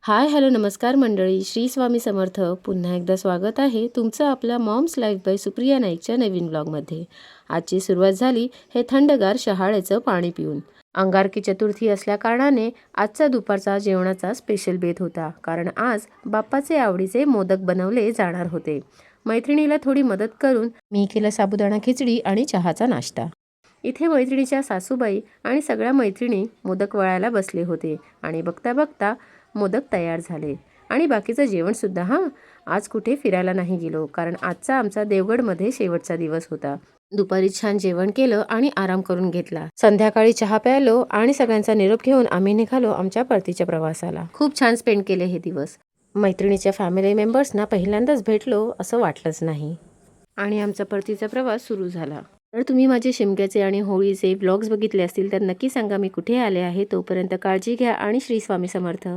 Hi hello नमस्कार मंडळी, श्री स्वामी समर्थ. पुन्हा एकदा स्वागत आहे तुमचं आपल्या मॉम्स लाईफ बाय सुप्रिया नाईकच्या नवीन ब्लॉगमध्ये. आजची सुरुवात झाली हे थंडगार शहाळ्याचं पाणी पिऊन. अंगारकी चतुर्थी असल्या कारणाने आजचा दुपारचा जेवणाचा स्पेशल बेत होता, कारण आज बाप्पाचे आवडीचे मोदक बनवले जाणार होते. मैत्रिणीला थोडी मदत करून मी केलं साबुदाणा खिचडी आणि चहाचा नाश्ता. इथे मैत्रिणीच्या सासूबाई आणि सगळ्या मैत्रिणी मोदक वळायला बसले होते आणि बघता बघता मोदक तयार झाले. आणि बाकीचं जेवणसुद्धा. आज कुठे फिरायला नाही गेलो, कारण आजचा आमचा देवगडमध्ये शेवटचा दिवस होता. दुपारी छान जेवण केलं आणि आराम करून घेतला. संध्याकाळी चहा प्यायलो आणि सगळ्यांचा निरोप घेऊन आम्ही निघालो आमच्या परतीच्या प्रवासाला. खूप छान स्पेंड केले हे दिवस. मैत्रिणीच्या फॅमिली मेंबर्सना पहिल्यांदाच भेटलो असं वाटलंच नाही आणि आमचा परतीचा प्रवास सुरू झाला. तर तुम्ही माझे शिमग्याचे आणि होळीचे व्लॉग्स बघितले असतील तर नक्की सांगा मी कुठे आले आहे. तोपर्यंत काळजी घ्या आणि श्री स्वामी समर्थ.